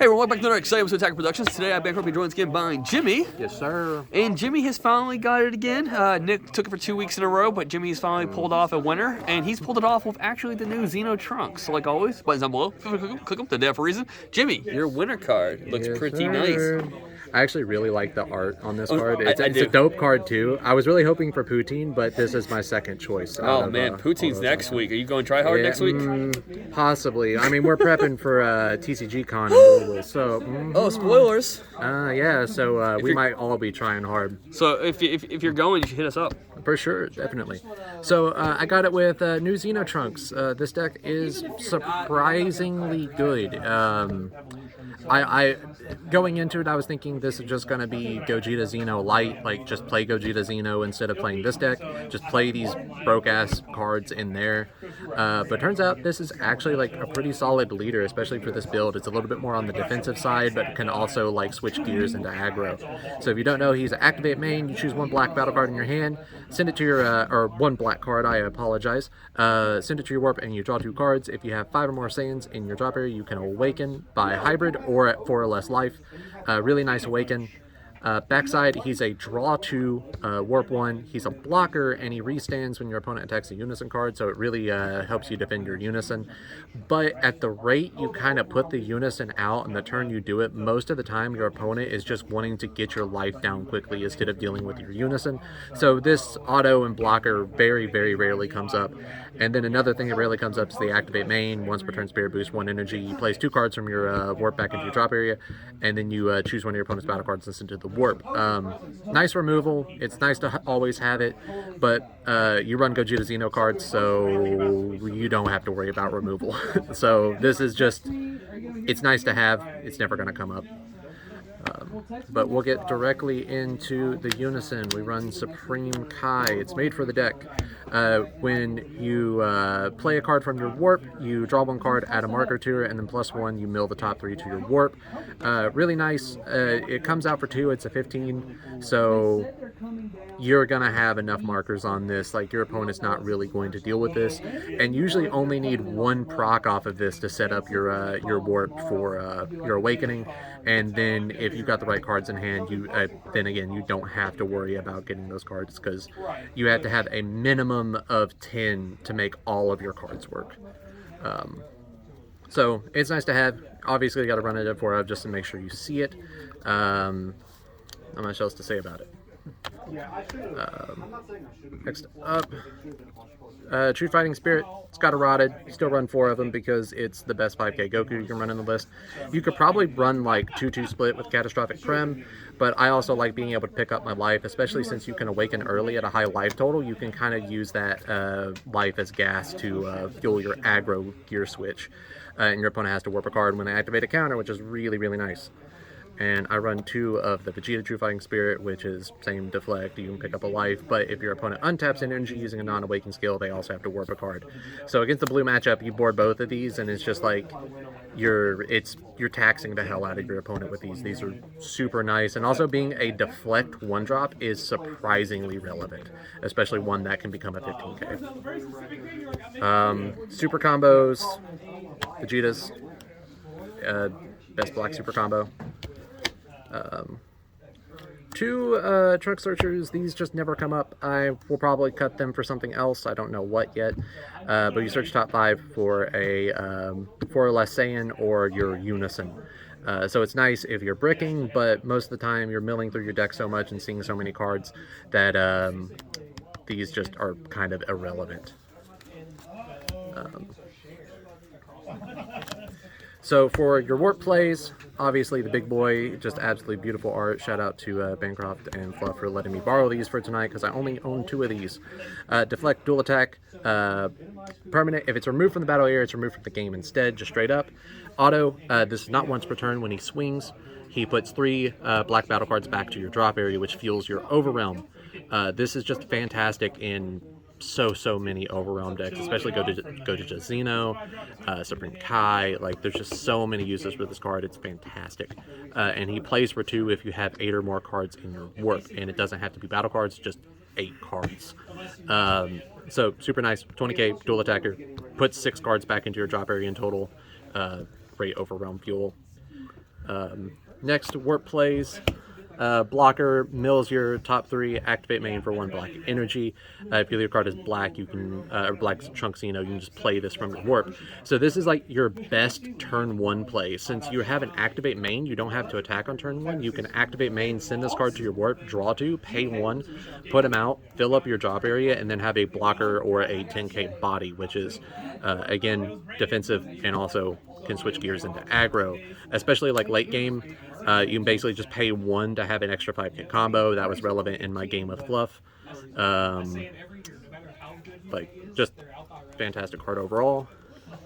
Hey, welcome back to another exciting episode of Attack Productions. Today I Bancroft be joined again by Jimmy. Yes, sir. And Jimmy has finally got it again. Nick took it for 2 weeks in a row, but Jimmy's finally pulled off a winner, and he's pulled it off with actually the new SSG Trunks. So like always, buttons down below, click them, they're there for a reason. Jimmy, your winner card looks pretty nice. I actually really like the art on this card. It's a dope card too. I was really hoping for Poutine, but this is my second choice. Oh man, Poutine's next week. Are you going to try hard next week? Possibly. I mean, we're prepping for TCG Con in Louisville, so. Oh, spoilers. Yeah. So we might all be trying hard. So if you're going, you should hit us up. For sure, definitely. So I got it with new SSG Trunks. This deck is surprisingly good. I going into it, I was thinking this is just going to be Gogeta Xeno light, like just play Gogeta Xeno instead of playing this deck. Just play these broke-ass cards in there. But turns out this is actually like a pretty solid leader, especially for this build. It's a little bit more on the defensive side, but can also like switch gears into aggro. So if you don't know, he's an activate main. You choose one black battle card in your hand, send it to your, or one black card, I apologize. Send it to your warp and you draw 2 cards. If you have 5 or more Saiyans in your drop area, you can awaken by hybrid or at 4 or less life. Really nice awaken. Backside, he's a draw 2, warp 1. He's a blocker, and he restands when your opponent attacks a Unison card, so it really helps you defend your Unison. But at the rate you kind of put the Unison out and the turn you do it, most of the time your opponent is just wanting to get your life down quickly instead of dealing with your Unison. So this auto and blocker very, very rarely comes up. And then another thing that rarely comes up is the activate main. Once per turn, Spirit Boost 1 energy. You place 2 cards from your warp back into your drop area, and then you choose one of your opponent's battle cards and send it to the warp. Nice removal. It's nice to always have it, but you run Gogeta Xeno cards, so you don't have to worry about removal. So this is just, it's nice to have. It's never going to come up. But we'll get directly into the Unison. We run Supreme Kai. It's made for the deck. When you play a card from your warp, you draw 1 card, add a marker to it, and then +1, you mill the top 3 to your warp. Really nice. It comes out for 2. It's a 15, so you're gonna have enough markers on this. Like, your opponent's not really going to deal with this, and usually only need 1 proc off of this to set up your warp for your awakening. And then if you've got the right cards in hand, you then again, you don't have to worry about getting those cards, because you have to have a minimum of 10 to make all of your cards work. So it's nice to have. Obviously, you got to run it at 4 of just to make sure you see it. Not much else to say about it. Next up, True Fighting Spirit. It's got a rotted. Still run 4 of them because it's the best 5k Goku you can run in the list. You could probably run like 2-2 split with Catastrophic Prem, but I also like being able to pick up my life, especially since you can awaken early at a high life total. You can kind of use that life as gas to fuel your aggro gear switch. And your opponent has to warp a card when they activate a counter, which is really, really nice. And I run 2 of the Vegeta True Fighting Spirit, which is same deflect, you can pick up a life, but if your opponent untaps an energy using a non-awakened skill, they also have to warp a card. So against the blue matchup, you board both of these, and it's just like, you're taxing the hell out of your opponent with these. These are super nice, and also being a deflect 1-drop is surprisingly relevant, especially one that can become a 15k. Super combos, Vegeta's, best black super combo. 2 Trunk Searchers, these just never come up. I will probably cut them for something else, I don't know what yet. But you search top 5 for a 4 or less Saiyan or your Unison. So it's nice if you're bricking, but most of the time you're milling through your deck so much and seeing so many cards that these just are kind of irrelevant. So for your warp plays, obviously the big boy, just absolutely beautiful art. Shout out to Bancroft and Fluff for letting me borrow these for tonight, because I only own 2 of these. Deflect, dual attack, permanent. If it's removed from the battle area, it's removed from the game instead, just straight up. Auto, this is not once per turn. When he swings, he puts 3 black battle cards back to your drop area, which fuels your overwhelm. This is just fantastic in so many overwhelm decks, especially Gogeta Xeno, Supreme Kai. Like, there's just so many uses for this card. It's fantastic. And he plays for 2 if you have 8 or more cards in your warp, and it doesn't have to be battle cards, just 8 cards. So super nice. 20k dual attacker, puts 6 cards back into your drop area in total. Great overwhelm fuel. Next, warp plays. Blocker mills your top 3 activate main for 1 black energy. If your card is black, you can or black Trunks, you can just play this from your warp. So this is like your best turn 1 play. Since you have an activate main, you don't have to attack on turn 1. You can activate main, send this card to your warp, draw 2, pay 1, put him out, fill up your drop area, and then have a blocker or a 10k body, which is again defensive and also can switch gears into aggro, especially like late game. You can basically just pay 1 to have an extra 5k combo. That was relevant in my game with Fluff. Like, just fantastic card overall.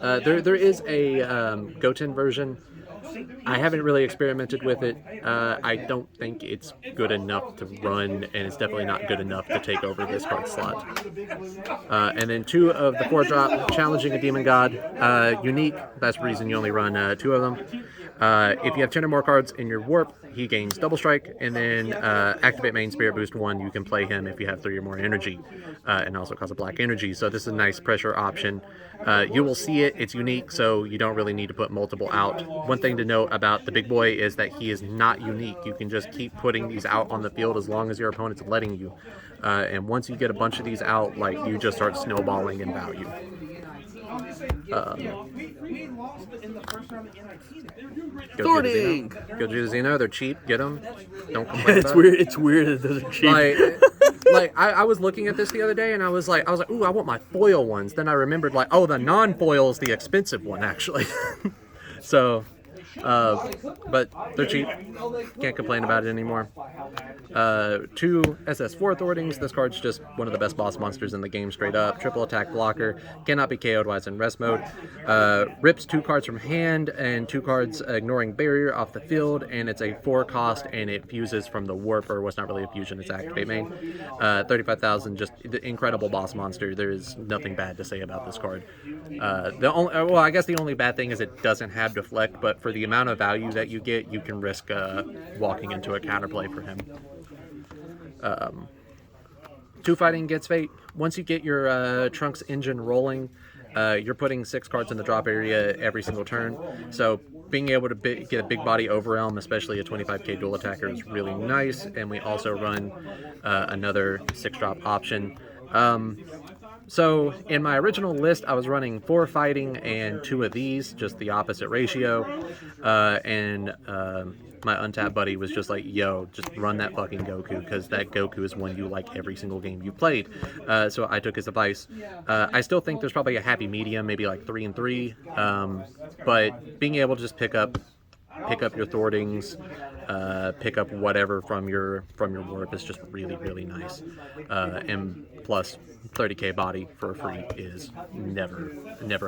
There is a Goten version. I haven't really experimented with it. I don't think it's good enough to run, and it's definitely not good enough to take over this card slot. And then 2 of the 4-drop, challenging a demon god, unique. That's the reason you only run 2 of them. If you have 10 or more cards in your warp, he gains double strike, and then activate main spirit boost 1. You can play him if you have 3 or more energy, and also cause a black energy. So this is a nice pressure option. You will see it. It's unique, so you don't really need to put multiple out. One thing to note about the big boy is that he is not unique. You can just keep putting these out on the field as long as your opponent's letting you. And once you get a bunch of these out, like, you just start snowballing in value. Thorning! Go to Xeno. They're cheap. Get them. Don't complain. It's weird. It's weird that those are cheap. I was looking at this the other day, and I was like, ooh, I want my foil ones. Then I remembered, like, oh, the non-foil is the expensive one, actually. So, but they're cheap. Can't complain about it anymore. 2 SS4 Thwartings. This card's just one of the best boss monsters in the game, straight up. Triple attack blocker. Cannot be KO'd while it's in rest mode. Rips 2 cards from hand and 2 cards ignoring barrier off the field, and it's a 4 cost, and it fuses from the warp, or what's not really a fusion, it's activate main. 35,000, just the incredible boss monster. There is nothing bad to say about this card. I guess the only bad thing is it doesn't have deflect, but for the amount of value that you get, you can risk walking into a counterplay for him. 2 fighting gets fate. Once you get your Trunks engine rolling, you're putting 6 cards in the drop area every single turn. So being able to get a big body overwhelm, especially a 25k dual attacker, is really nice. And we also run another 6-drop option. So in my original list, I was running 4 fighting and 2 of these, just the opposite ratio. My untapped buddy was just like, yo, just run that fucking Goku, because that Goku is one you like every single game you played. So I took his advice. I still think there's probably a happy medium, maybe like 3 and 3. But being able to just pick up your Thwartings, pick up whatever from your warp is just really, really nice. And plus 30k body for free is never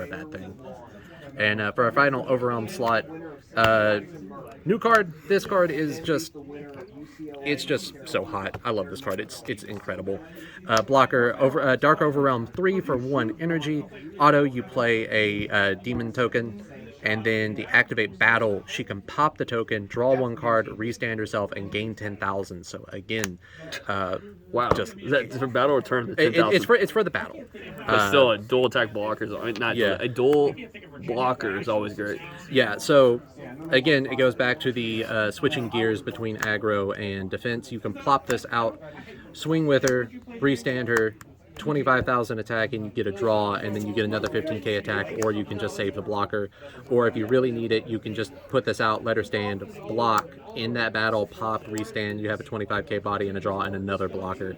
a bad thing. And for our final overwhelm slot, new card. This card is just so hot. I love this card. It's incredible. Blocker Dark Overwhelm 3 for 1 energy. Auto, you play a demon token, and then the activate battle, she can pop the token, draw 1 card, restand herself, and gain 10,000. So again, wow. Is that for battle or turn? It's for the battle. But still, a dual attack blocker is a dual blocker is always great. Yeah. So again, it goes back to the switching gears between aggro and defense. You can plop this out, swing with her, restand her. 25,000 attack, and you get a draw, and then you get another 15k attack, or you can just save the blocker. Or if you really need it, you can just put this out, let her stand, block in that battle, pop, restand. You have a 25k body and a draw and another blocker.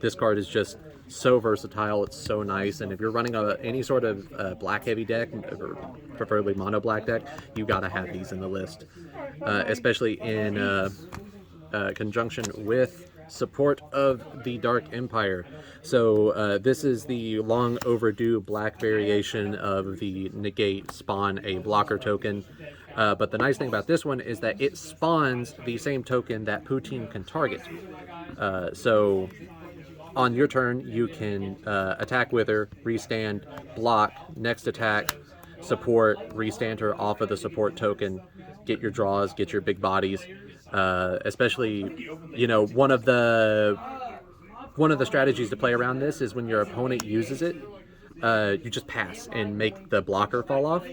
This card is just so versatile. It's so nice, and if you're running any sort of black heavy deck, or preferably mono black deck, you gotta have these in the list, especially in conjunction with support of the Dark Empire. So this is the long overdue black variation of the negate spawn a blocker token. But the nice thing about this one is that it spawns the same token that Poutine can target. So on your turn, you can attack with her, restand, block, next attack, support, restand her off of the support token, get your draws, get your big bodies. Especially, one of the strategies to play around this is when your opponent uses it, you just pass and make the blocker fall off,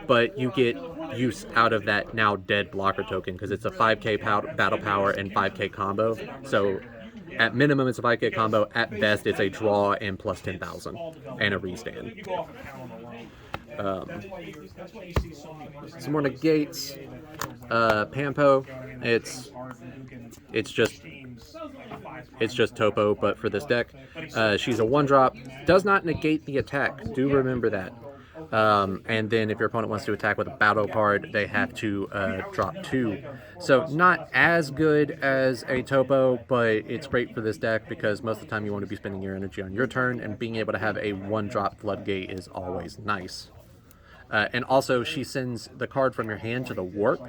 but you get use out of that now dead blocker token because it's a 5k battle power and 5k combo. So at minimum it's a 5k combo, at best it's a draw and plus 10,000 and a restand. Some more negates. Pampo, it's just topo, but for this deck. She's a 1-drop, does not negate the attack. Do remember that. And then if your opponent wants to attack with a battle card, they have to drop 2. So not as good as a topo, but it's great for this deck because most of the time you want to be spending your energy on your turn, and being able to have a 1-drop floodgate is always nice. And also, she sends the card from your hand to the warp,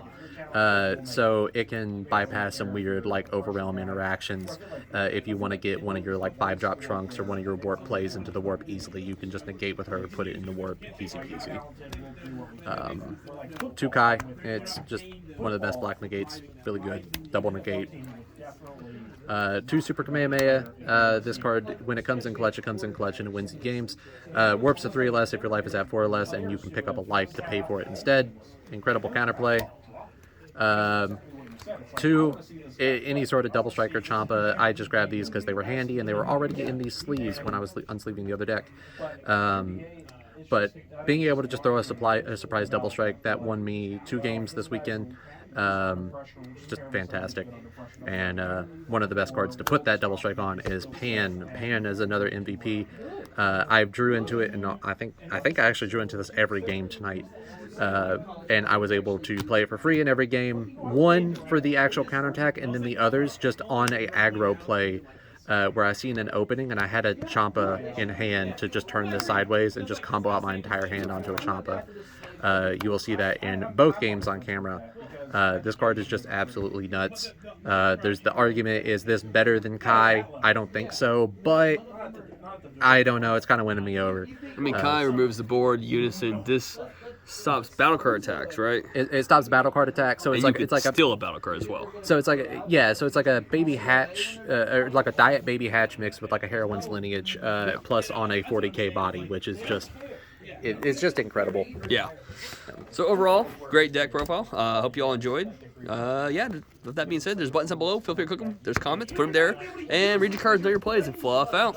so it can bypass some weird like overwhelm interactions. If you want to get one of your like 5-drop trunks or one of your warp plays into the warp easily, you can just negate with her, put it in the warp, easy peasy. 2Kai, it's just one of the best black negates, really good, double negate. 2 Super Kamehameha. This card, when it comes in clutch, it comes in clutch and it wins games. Warps to 3 or less if your life is at 4 or less, and you can pick up a life to pay for it instead. Incredible counterplay. 2, any sort of double striker Champa. I just grabbed these because they were handy and they were already in these sleeves when I was unsleeving the other deck. But being able to just throw a surprise double strike, that won me 2 games this weekend. Just fantastic. And one of the best cards to put that double strike on is Pan. Pan is another MVP. I drew into it, and I think I actually drew into this every game tonight. And I was able to play it for free in every game. One for the actual counterattack, and then the others just on a aggro play. Where I seen an opening and I had a Champa in hand to just turn this sideways and just combo out my entire hand onto a Champa. You will see that in both games on camera. This card is just absolutely nuts. There's the argument, is this better than Kai? I don't think so, but I don't know. It's kind of winning me over. I mean, Kai removes the board, Unison. This stops battle card attacks, right? It stops battle card attacks, so it's and like steal a battle card as well. So it's like a baby hatch, or like a diet baby hatch mixed with like a heroine's lineage, plus on a 40k body, which is just it's just incredible. Yeah. So overall, great deck profile. Hope you all enjoyed. Yeah. With that being said, there's buttons down below. Feel free to click them. There's comments. Put them there, and read your cards, know your plays, and fluff out.